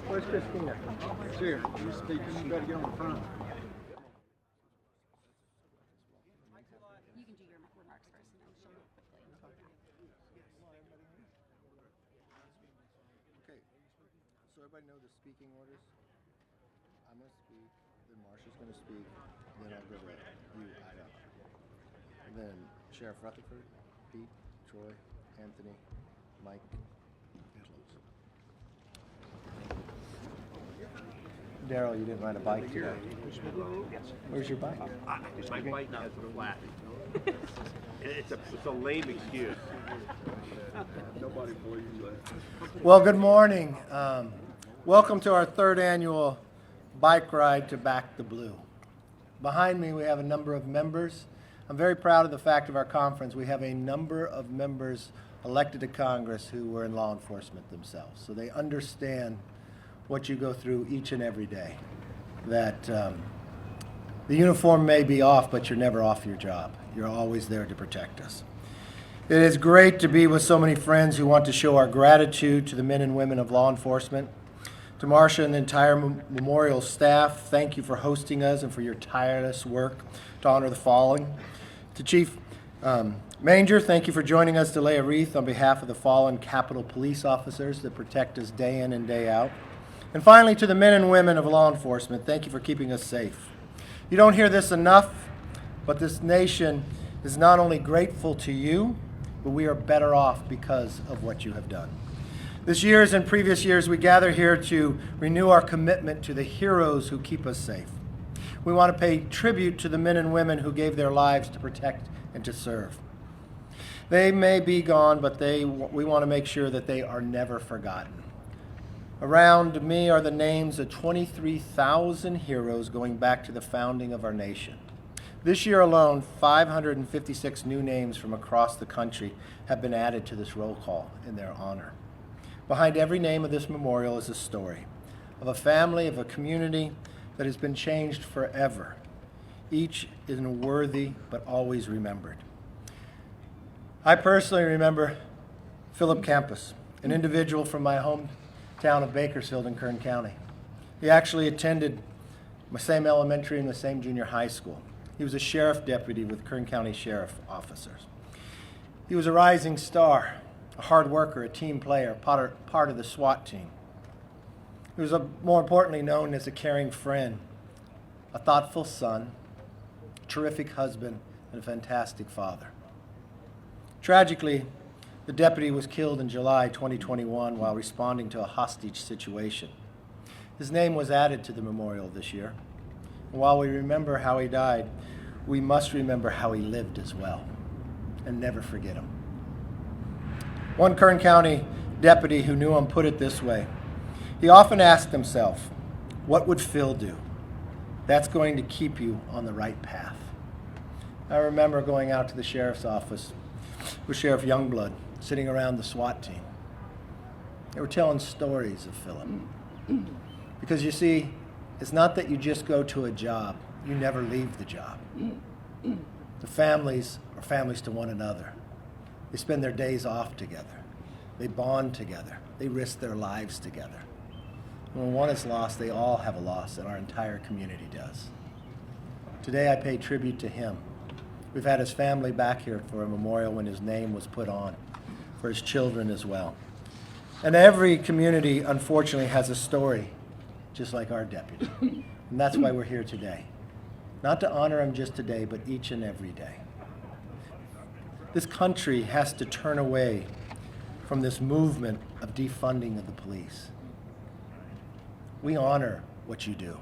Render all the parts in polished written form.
Where's Christina? It's here. You're speaking. You got to get on the front. You can do your remarks first, and then she'll move quickly. Okay. So everybody know the speaking orders? I'm going to speak, then Marsha's going to speak, then I'll go to you, Ida. And then Sheriff Rutherford, Pete, Troy, Anthony, Mike, Daryl, you didn't ride a bike today. Where's your bike? My bike has a flat. It's a lame excuse. Nobody believes that. Well, good morning. Welcome to our third annual bike ride to Back the Blue. Behind me, we have a number of members. I'm very proud of the fact of our conference. We have a number of members elected to Congress who were in law enforcement themselves. So they understand what you go through each and every day. That the uniform may be off, but you're never off your job. You're always there to protect us. It is great to be with so many friends who want to show our gratitude to the men and women of law enforcement. To Marsha and the entire memorial staff, thank you for hosting us and for your tireless work to honor the fallen. To Chief Manger, thank you for joining us to lay a wreath on behalf of the fallen Capitol Police officers that protect us day in and day out. And finally, to the men and women of law enforcement, thank you for keeping us safe. You don't hear this enough, but this nation is not only grateful to you, but we are better off because of what you have done. This year, as in previous years, we gather here to renew our commitment to the heroes who keep us safe. We want to pay tribute to the men and women who gave their lives to protect and to serve. They may be gone, but we want to make sure that they are never forgotten. Around me are the names of 23,000 heroes going back to the founding of our nation. This year alone, 556 new names from across the country have been added to this roll call in their honor. Behind every name of this memorial is a story of a family, of a community that has been changed forever. Each is worthy, but always remembered. I personally remember Philip Campus, an individual from my hometown of Bakersfield in Kern County. He actually attended the same elementary and the same junior high school. He was a sheriff deputy with Kern County Sheriff officers. He was a rising star, a hard worker, a team player, part of the SWAT team. He was more importantly known as a caring friend, a thoughtful son, a terrific husband, and a fantastic father. Tragically, the deputy was killed in July 2021 while responding to a hostage situation. His name was added to the memorial this year. And while we remember how he died, we must remember how he lived as well, and never forget him. One Kern County deputy who knew him put it this way. He often asked himself, what would Phil do? That's going to keep you on the right path. I remember going out to the sheriff's office with Sheriff Youngblood, sitting around the SWAT team. They were telling stories of Philip. Because you see, it's not that you just go to a job, you never leave the job. The families are families to one another. They spend their days off together. They bond together. They risk their lives together. When one is lost, they all have a loss, and our entire community does. Today I pay tribute to him. We've had his family back here for a memorial when his name was put on, for his children as well. And every community, unfortunately, has a story, just like our deputy. And that's why we're here today. Not to honor him just today, but each and every day. This country has to turn away from this movement of defunding of the police. We honor what you do.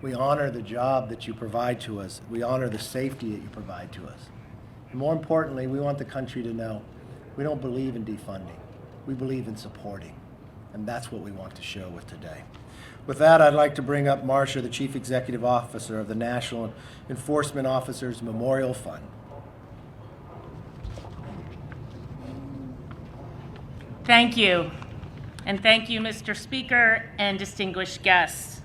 We honor the job that you provide to us. We honor the safety that you provide to us. And more importantly, we want the country to know we don't believe in defunding. We believe in supporting. And that's what we want to show with today. With that, I'd like to bring up Marsha, the Chief Executive Officer of the National Enforcement Officers Memorial Fund. Thank you. And thank you, Mr. Speaker and distinguished guests.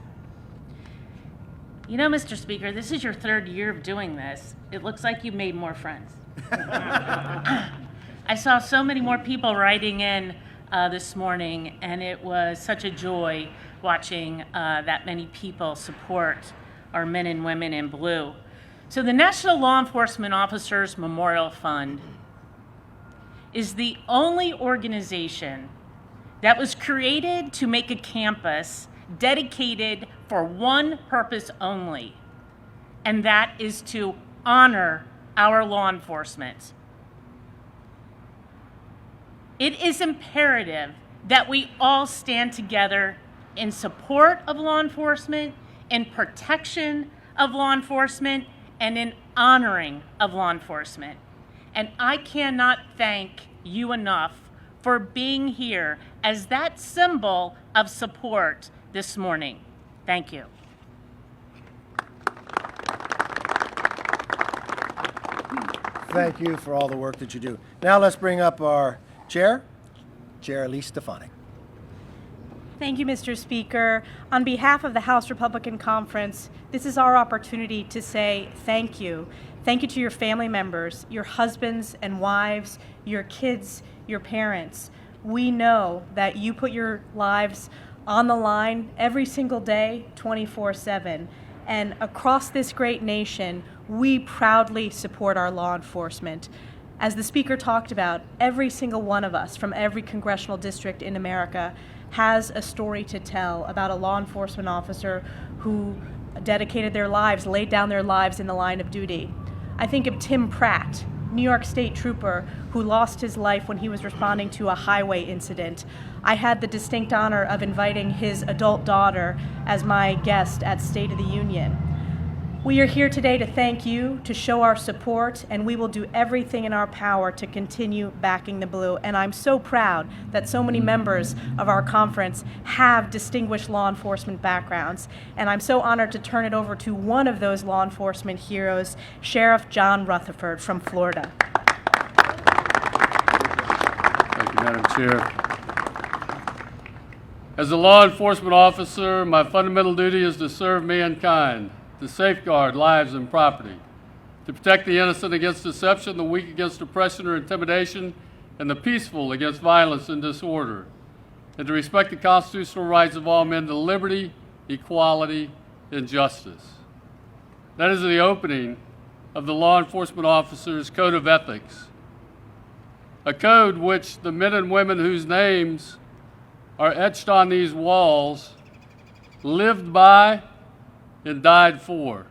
You know, Mr. Speaker, this is your third year of doing this. It looks like you made more friends. I saw so many more people writing in this morning, and it was such a joy watching that many people support our men and women in blue. So the National Law Enforcement Officers Memorial Fund is the only organization that was created to make a campus dedicated for one purpose only, and that is to honor our law enforcement. It is imperative that we all stand together in support of law enforcement, in protection of law enforcement, and in honoring of law enforcement. And I cannot thank you enough for being here as that symbol of support this morning. Thank you. Thank you for all the work that you do. Now let's bring up our chair, Chair Elise Stefanik. Thank you, Mr. Speaker. On behalf of the House Republican Conference, this is our opportunity to say thank you. Thank you to your family members, your husbands and wives, your kids, your parents. We know that you put your lives on the line every single day, 24/7. And across this great nation, we proudly support our law enforcement. As the Speaker talked about, every single one of us from every congressional district in America has a story to tell about a law enforcement officer who dedicated their lives, laid down their lives in the line of duty. I think of Tim Pratt, New York State trooper who lost his life when he was responding to a highway incident. I had the distinct honor of inviting his adult daughter as my guest at State of the Union. We are here today to thank you, to show our support, and we will do everything in our power to continue backing the blue. And I'm so proud that so many members of our conference have distinguished law enforcement backgrounds. And I'm so honored to turn it over to one of those law enforcement heroes, Sheriff John Rutherford from Florida. Thank you, Madam Chair. As a law enforcement officer, my fundamental duty is to serve mankind, to safeguard lives and property, to protect the innocent against deception, the weak against oppression or intimidation, and the peaceful against violence and disorder, and to respect the constitutional rights of all men to liberty, equality, and justice. That is the opening of the Law Enforcement Officers Code of Ethics, a code which the men and women whose names are etched on these walls lived by and died for.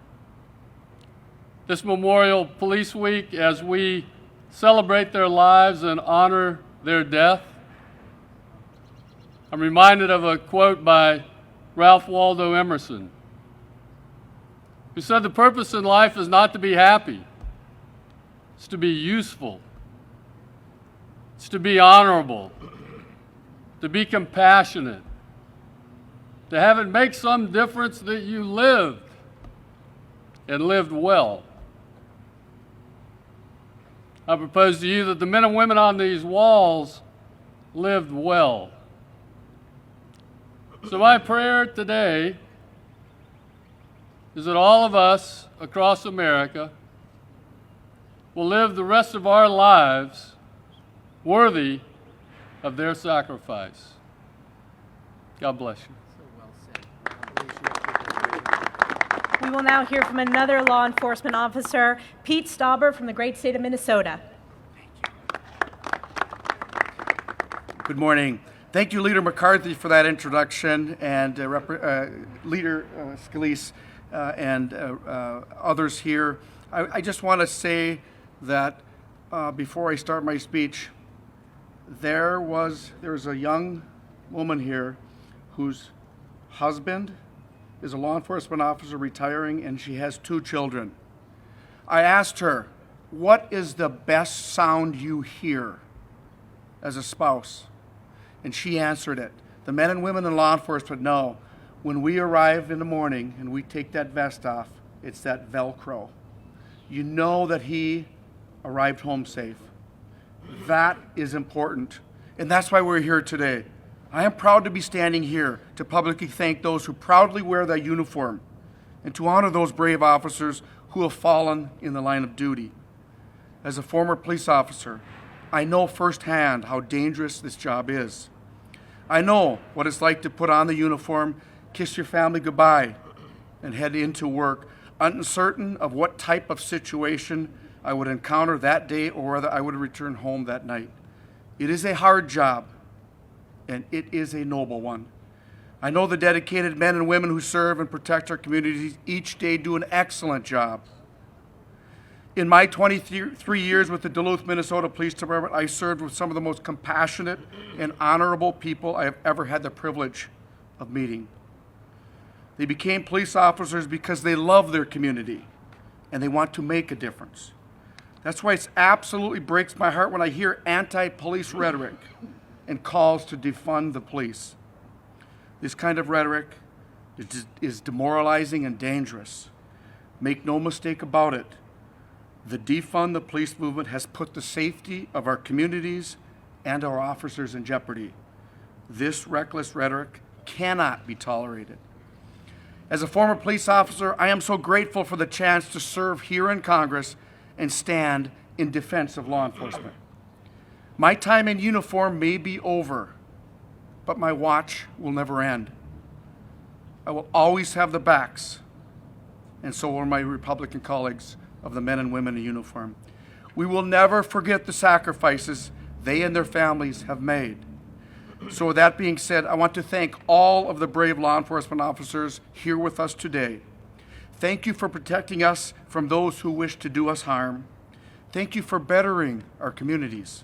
This Memorial Police Week, as we celebrate their lives and honor their death, I'm reminded of a quote by Ralph Waldo Emerson, who said, "The purpose in life is not to be happy, it's to be useful, it's to be honorable, to be compassionate, to have it make some difference that you lived and lived well." I propose to you that the men and women on these walls lived well. So my prayer today is that all of us across America will live the rest of our lives worthy of their sacrifice. God bless you. We will now hear from another law enforcement officer, Pete Stauber from the great state of Minnesota. Good morning. Thank you, Leader McCarthy, for that introduction, and Leader Scalise and others here. I just want to say that before I start my speech, there's a young woman here whose husband is a law enforcement officer retiring, and she has 2 children. I asked her, what is the best sound you hear as a spouse? And she answered it. The men and women in law enforcement know when we arrive in the morning and we take that vest off, it's that Velcro. You know that he arrived home safe. That is important. And that's why we're here today. I am proud to be standing here to publicly thank those who proudly wear that uniform and to honor those brave officers who have fallen in the line of duty. As a former police officer, I know firsthand how dangerous this job is. I know what it's like to put on the uniform, kiss your family goodbye, and head into work, uncertain of what type of situation I would encounter that day or whether I would return home that night. It is a hard job, and it is a noble one. I know the dedicated men and women who serve and protect our communities each day do an excellent job. In my 23 years with the Duluth, Minnesota Police Department, I served with some of the most compassionate and honorable people I have ever had the privilege of meeting. They became police officers because they love their community and they want to make a difference. That's why it absolutely breaks my heart when I hear anti-police rhetoric and calls to defund the police. This kind of rhetoric is demoralizing and dangerous. Make no mistake about it. The defund the police movement has put the safety of our communities and our officers in jeopardy. This reckless rhetoric cannot be tolerated. As a former police officer, I am so grateful for the chance to serve here in Congress and stand in defense of law enforcement. My time in uniform may be over, but my watch will never end. I will always have the backs, and so will my Republican colleagues, of the men and women in uniform. We will never forget the sacrifices they and their families have made. So with that being said, I want to thank all of the brave law enforcement officers here with us today. Thank you for protecting us from those who wish to do us harm. Thank you for bettering our communities.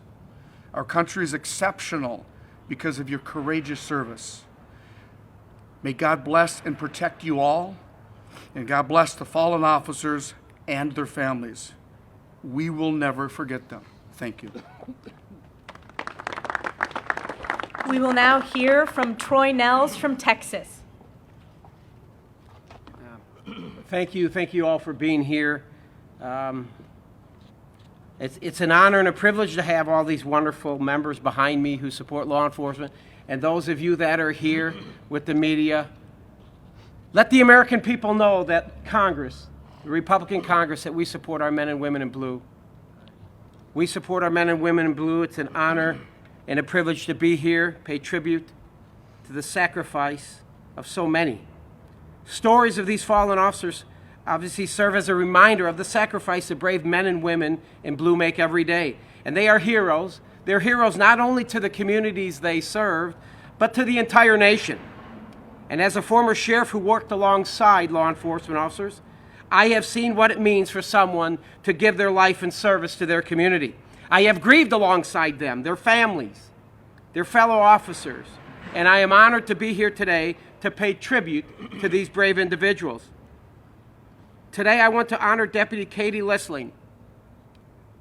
Our country is exceptional because of your courageous service. May God bless and protect you all, and God bless the fallen officers and their families. We will never forget them. Thank you. We will now hear from Troy Nels from Texas. Thank you all for being here. It's an honor and a privilege to have all these wonderful members behind me who support law enforcement, and those of you that are here with the media. Let the American people know that Congress, the Republican Congress, that we support our men and women in blue. We support our men and women in blue. It's an honor and a privilege to be here, pay tribute to the sacrifice of so many. Stories of these fallen officers obviously serve as a reminder of the sacrifice that brave men and women in blue make every day. And they are heroes. They're heroes not only to the communities they serve, but to the entire nation. And as a former sheriff who worked alongside law enforcement officers, I have seen what it means for someone to give their life in service to their community. I have grieved alongside them, their families, their fellow officers, and I am honored to be here today to pay tribute to these brave individuals. Today I want to honor Deputy Katie Leslie,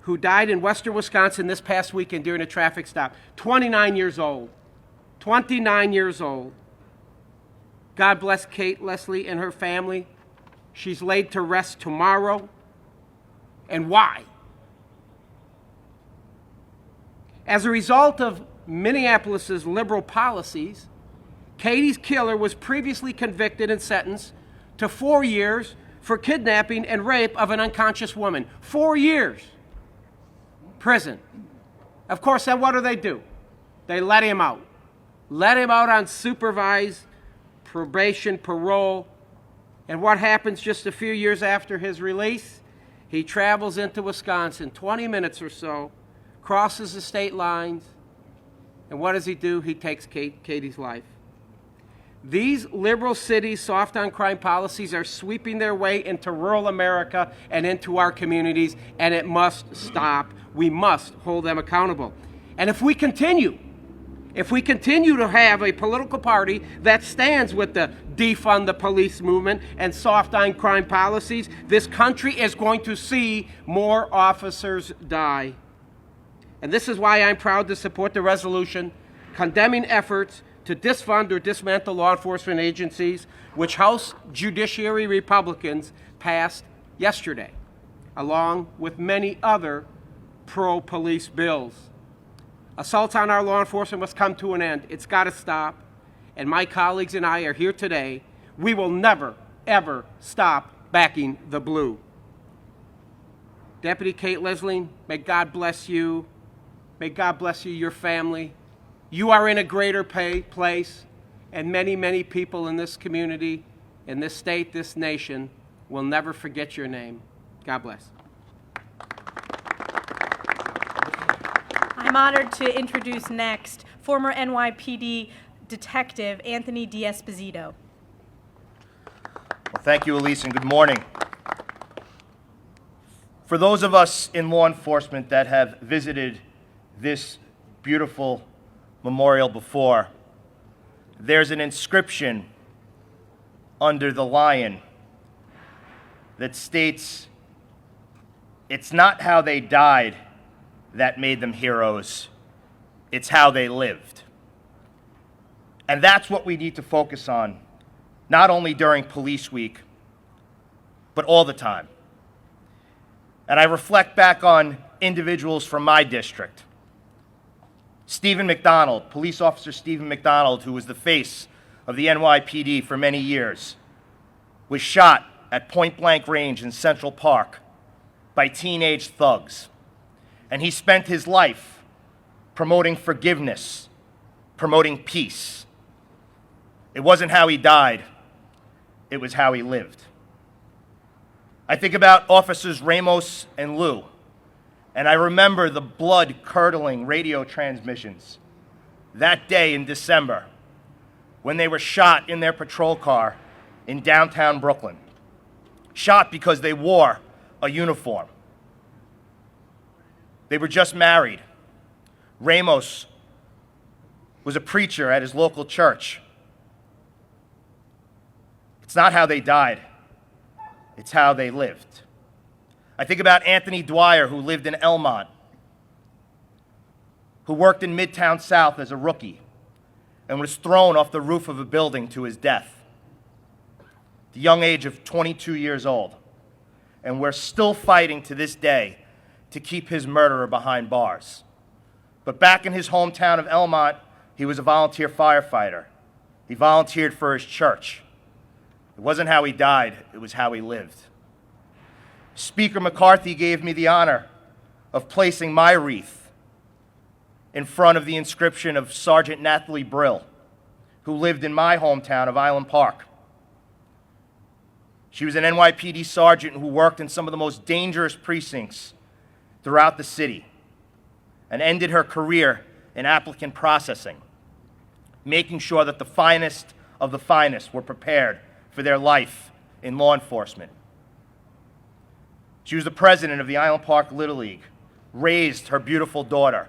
who died in western Wisconsin this past weekend during a traffic stop. 29 years old. 29 years old. God bless Kate Leslie and her family. She's laid to rest tomorrow. And why? As a result of Minneapolis's liberal policies, Katie's killer was previously convicted and sentenced to 4 years for kidnapping and rape of an unconscious woman. 4 years. Prison. Of course, then what do? They let him out. Let him out on supervised probation, parole. And what happens just a few years after his release? He travels into Wisconsin, 20 minutes or so, crosses the state lines, and what does he do? He takes Katie's life. These liberal cities' soft on crime policies are sweeping their way into rural America and into our communities, and it must stop. We must hold them accountable. And if we continue to have a political party that stands with the defund the police movement and soft on crime policies, this country is going to see more officers die. And this is why I'm proud to support the resolution condemning efforts to defund or dismantle law enforcement agencies, which House Judiciary Republicans passed yesterday, along with many other pro-police bills. Assaults on our law enforcement must come to an end. It's got to stop. And my colleagues and I are here today. We will never, ever stop backing the blue. Deputy Kate Leslie, may God bless you. May God bless you, your family. You are in a greater place, and many, many people in this community, in this state, this nation, will never forget your name. God bless. I'm honored to introduce next former NYPD Detective Anthony D'Esposito. Well, thank you, Elise, and good morning. For those of us in law enforcement that have visited this beautiful memorial before, there's an inscription under the lion that states, "It's not how they died that made them heroes, it's how they lived." And that's what we need to focus on, not only during Police Week, but all the time. And I reflect back on individuals from my district. Stephen McDonald, police officer Stephen McDonald, who was the face of the NYPD for many years, was shot at point-blank range in Central Park by teenage thugs. And he spent his life promoting forgiveness, promoting peace. It wasn't how he died, it was how he lived. I think about Officers Ramos and Lou, and I remember the blood-curdling radio transmissions that day in December when they were shot in their patrol car in downtown Brooklyn. Shot because they wore a uniform. They were just married. Ramos was a preacher at his local church. It's not how they died, it's how they lived. I think about Anthony Dwyer, who lived in Elmont, who worked in Midtown South as a rookie and was thrown off the roof of a building to his death at the young age of 22 years old. And we're still fighting to this day to keep his murderer behind bars. But back in his hometown of Elmont, he was a volunteer firefighter. He volunteered for his church. It wasn't how he died, it was how he lived. Speaker McCarthy gave me the honor of placing my wreath in front of the inscription of Sergeant Nathalie Brill, who lived in my hometown of Island Park. She was an NYPD sergeant who worked in some of the most dangerous precincts throughout the city and ended her career in applicant processing, making sure that the finest of the finest were prepared for their life in law enforcement. She was the president of the Island Park Little League, raised her beautiful daughter,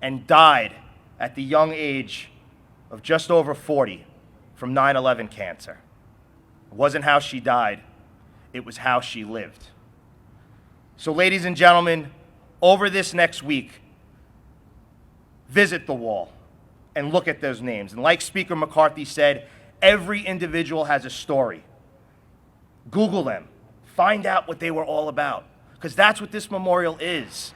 and died at the young age of just over 40 from 9/11 cancer. It wasn't how she died, it was how she lived. So, ladies and gentlemen, over this next week, visit the wall and look at those names. And like Speaker McCarthy said, every individual has a story. Google them. Find out what they were all about, because that's what this memorial is.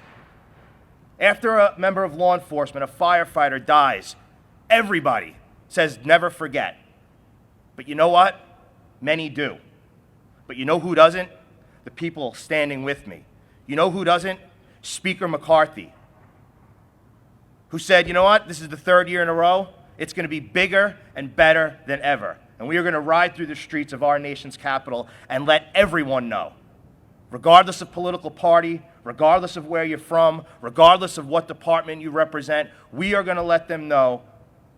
After a member of law enforcement, a firefighter, dies, everybody says never forget. But you know what? Many do. But you know who doesn't? The people standing with me. You know who doesn't? Speaker McCarthy, who said, you know what? This is the third year in a row. It's going to be bigger and better than ever. And we are going to ride through the streets of our nation's capital and let everyone know, regardless of political party, regardless of where you're from, regardless of what department you represent, we are going to let them know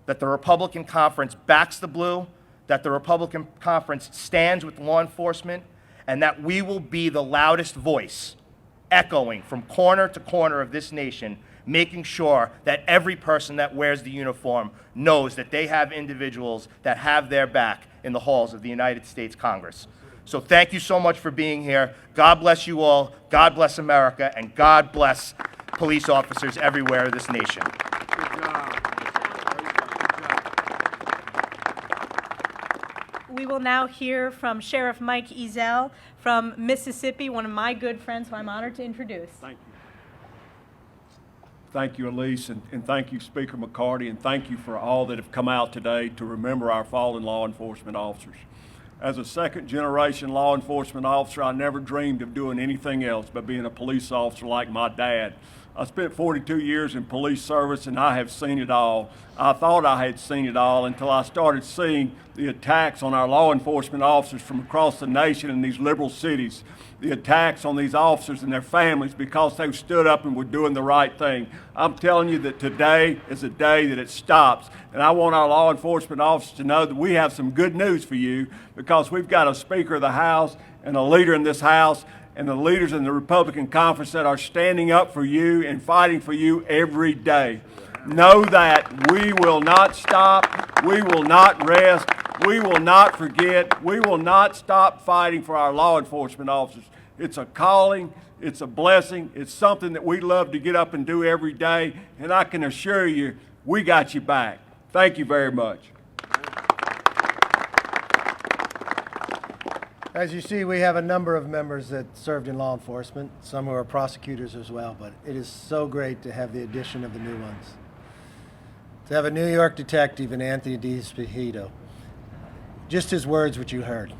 that the Republican conference backs the blue, that the Republican conference stands with law enforcement, and that we will be the loudest voice echoing from corner to corner of this nation, making sure that every person that wears the uniform knows that they have individuals that have their back in the halls of the United States Congress. So thank you so much for being here. God bless you all. God bless America. And God bless police officers everywhere in this nation. Good job. We will now hear from Sheriff Mike Ezel from Mississippi, one of my good friends who I'm honored to introduce. Thank you. Thank you, Elise, and thank you, Speaker McCarthy, and thank you for all that have come out today to remember our fallen law enforcement officers. As a second-generation law enforcement officer, I never dreamed of doing anything else but being a police officer like my dad. I spent 42 years in police service, and I have seen it all. I thought I had seen it all until I started seeing the attacks on our law enforcement officers from across the nation in these liberal cities, the attacks on these officers and their families because they stood up and were doing the right thing. I'm telling you that today is a day that it stops, and I want our law enforcement officers to know that we have some good news for you, because we've got a Speaker of the House and a leader in this House and the leaders in the Republican conference that are standing up for you and fighting for you every day. Know that we will not stop, we will not rest, we will not forget, we will not stop fighting for our law enforcement officers. It's a calling, it's a blessing, it's something that we love to get up and do every day, and I can assure you, we got you back. Thank you very much. As you see, we have a number of members that served in law enforcement, some who are prosecutors as well, but it is so great to have the addition of the new ones. To have a New York detective in Anthony D'Espejito, just his words, which you heard.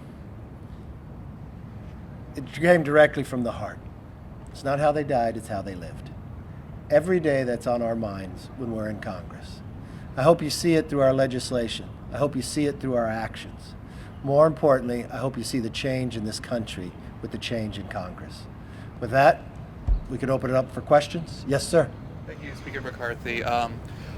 It came directly from the heart. It's not how they died, it's how they lived. Every day that's on our minds when we're in Congress. I hope you see it through our legislation. I hope you see it through our actions. More importantly, I hope you see the change in this country with the change in Congress. With that, we could open it up for questions. Yes, sir. Thank you, Speaker McCarthy.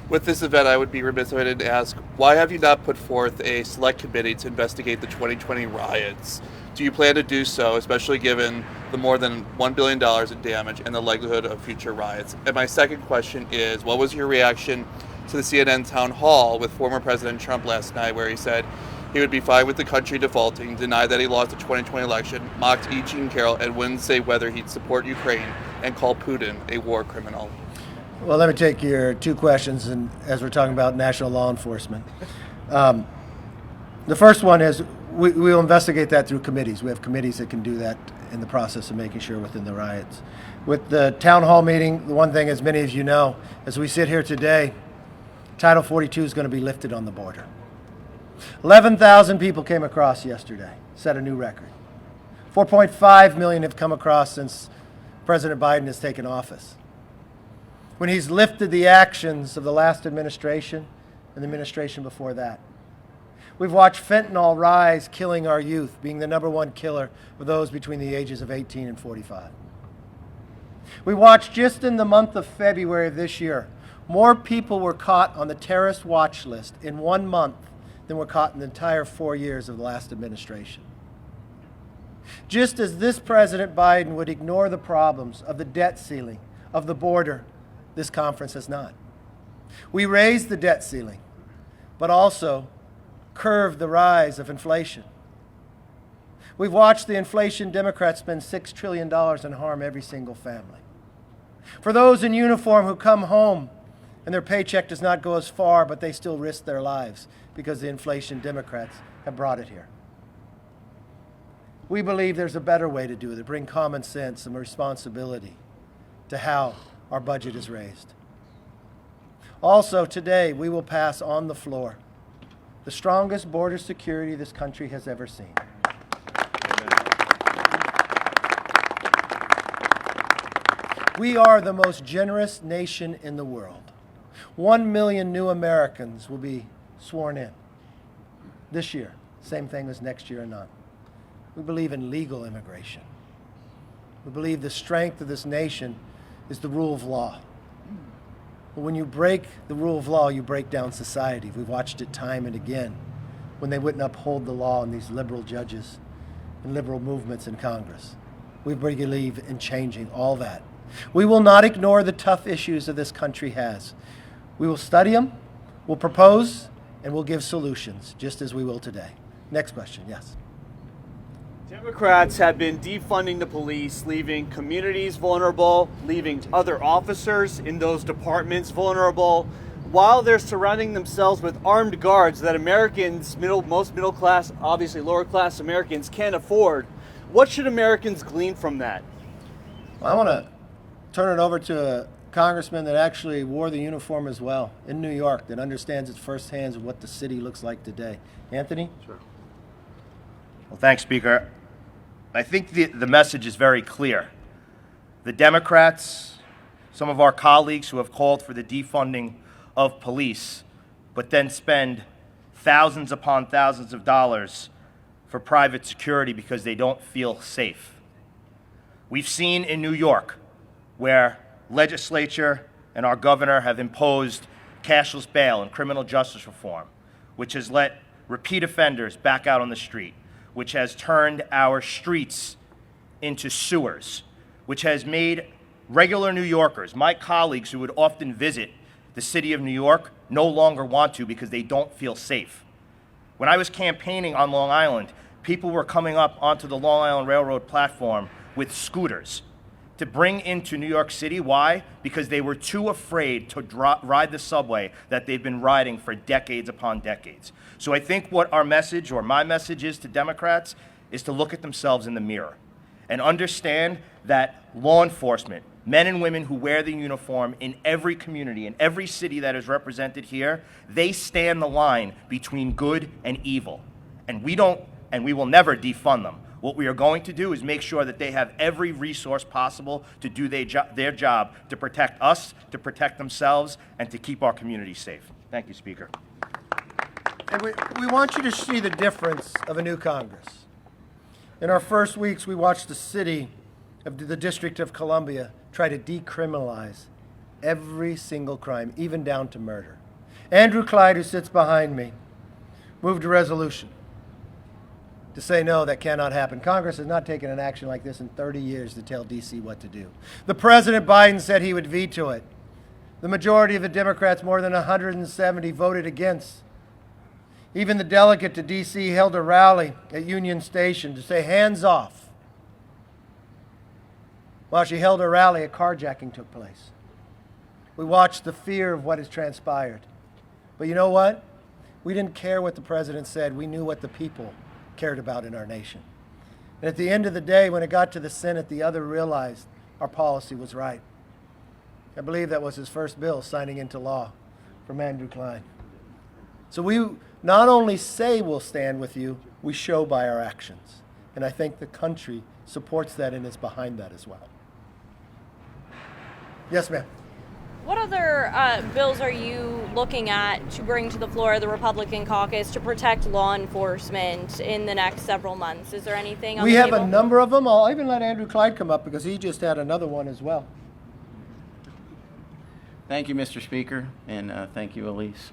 With this event, I would be remiss if I didn't ask, why have you not put forth a select committee to investigate the 2020 riots? Do you plan to do so, especially given the more than $1 billion in damage and the likelihood of future riots? And my second question is, what was your reaction to the CNN town hall with former President Trump last night, where he said he would be fine with the country defaulting, denied that he lost the 2020 election, mocked E. Jean Carroll, and wouldn't say whether he'd support Ukraine, and call Putin a war criminal? Well, let me take your two questions, and as we're talking about national law enforcement. The first one is we will investigate that through committees. We have committees that can do that in the process of making sure within the riots. With the town hall meeting, the one thing, as many of you know, as we sit here today, Title 42 is going to be lifted on the border. 11,000 people came across yesterday, set a new record. 4.5 million have come across since President Biden has taken office. When he's lifted the actions of the last administration and the administration before that. We've watched fentanyl rise, killing our youth, being the #1 killer of those between the ages of 18 and 45. We watched just in the month of February of this year, more people were caught on the terrorist watch list in 1 month than were caught in the entire 4 years of the last administration. Just as this President Biden would ignore the problems of the debt ceiling, of the border, this conference has not. We raised the debt ceiling, but also curved the rise of inflation. We've watched the inflation Democrats spend $6 trillion and harm every single family. For those in uniform who come home and their paycheck does not go as far, but they still risk their lives because the inflation Democrats have brought it here. We believe there's a better way to do it, to bring common sense and responsibility to how our budget is raised. Also, today, we will pass on the floor the strongest border security this country has ever seen. We are the most generous nation in the world. 1 million new Americans will be sworn in this year. Same thing as next year or not. We believe in legal immigration. We believe the strength of this nation is the rule of law. But when you break the rule of law, you break down society. We've watched it time and again when they wouldn't uphold the law and these liberal judges and liberal movements in Congress. We believe in changing all that. We will not ignore the tough issues that this country has. We will study them, we'll propose, and we'll give solutions, just as we will today. Next question, yes. Democrats have been defunding the police, leaving communities vulnerable, leaving other officers in those departments vulnerable, while they're surrounding themselves with armed guards that Americans, most middle class, obviously lower class Americans, can't afford. What should Americans glean from that? Well, I want to turn it over to a congressman that actually wore the uniform as well in New York, that understands it firsthand of what the city looks like today. Anthony? Sure. Well, thanks, Speaker. I think the message is very clear. The Democrats some of our colleagues who have called for the defunding of police, but then spend thousands upon thousands of dollars for private security because they don't feel safe. We've seen in New York where legislature and our governor have imposed cashless bail and criminal justice reform, which has let repeat offenders back out on the street, which has turned our streets into sewers, which has made regular New Yorkers, my colleagues who would often visit the city of New York, no longer want to because they don't feel safe. When I was campaigning on Long Island, people were coming up onto the Long Island Railroad platform with scooters to bring into New York City. Why? Because they were too afraid to ride the subway that they've been riding for decades upon decades. So I think what our message, or my message, is to Democrats is to look at themselves in the mirror and understand that law enforcement, men and women who wear the uniform in every community, in every city that is represented here, they stand the line between good and evil. And we will never defund them. What we are going to do is make sure that they have every resource possible to do their job to protect us, to protect themselves, and to keep our community safe. Thank you, Speaker. And we want you to see the difference of a new Congress. In our first weeks, we watched the city of the District of Columbia try to decriminalize every single crime, even down to murder. Andrew Clyde, who sits behind me, moved a resolution to say, no, that cannot happen. Congress has not taken an action like this in 30 years to tell D.C. what to do. The President Biden said he would veto it. The majority of the Democrats, more than 170, voted against. Even the delegate to D.C. held a rally at Union Station to say, hands off. While she held her rally, a carjacking took place. We watched the fear of what has transpired. But you know what? We didn't care what the president said. We knew what the people cared about in our nation. And at the end of the day, when it got to the Senate, the other realized our policy was right. I believe that was his first bill signing into law from Andrew Clyde. So we not only say we'll stand with you, we show by our actions. And I think the country supports that and is behind that as well. Yes, ma'am. What other bills are you looking at to bring to the floor of the Republican caucus to protect law enforcement in the next several months? Is there anything on the table? We have a number of them. I'll even let Andrew Clyde come up because he just had another one as well. Thank you, Mr. Speaker, and thank you, Elise.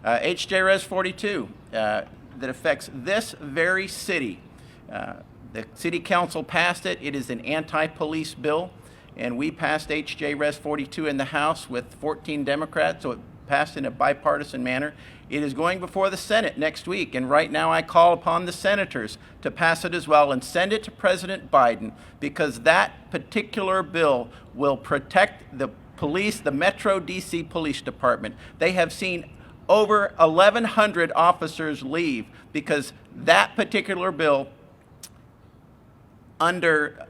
HJ Res 42 that affects this very city. The City Council passed it. It is an anti-police bill. And we passed HJ Res 42 in the House with 14 Democrats, so it passed in a bipartisan manner. It is going before the Senate next week, and right now I call upon the senators to pass it as well and send it to President Biden, because that particular bill will protect the police, the Metro DC Police Department. They have seen over 1,100 officers leave because that particular bill, under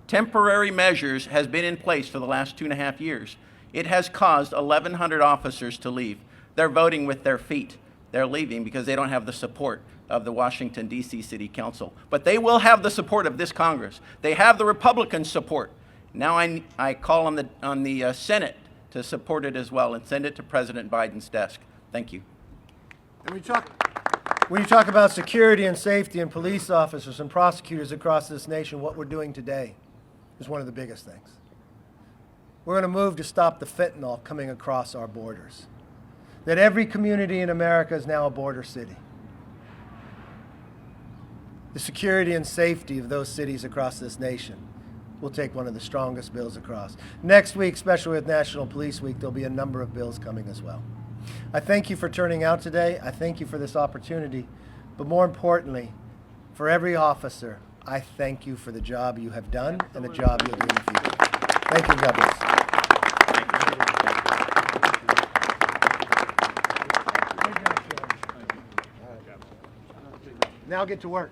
temporary measures, has been in place for the last 2.5 years. It has caused 1,100 officers to leave. They're voting with their feet. They're leaving because they don't have the support of the Washington, D.C. City Council. But they will have the support of this Congress. They have the Republican support. Now I call on the Senate to support it as well and send it to President Biden's desk. Thank you. And when you talk about security and safety and police officers and prosecutors across this nation, what we're doing today is one of the biggest things. We're going to move to stop the fentanyl coming across our borders. That every community in America is now a border city. The security and safety of those cities across this nation will take one of the strongest bills across. Next week, especially with National Police Week, there'll be a number of bills coming as well. I thank you for turning out today. I thank you for this opportunity. But more importantly, for every officer, I thank you for the job you have done and the job you'll do in the future. Thank you, God bless. Now get to work.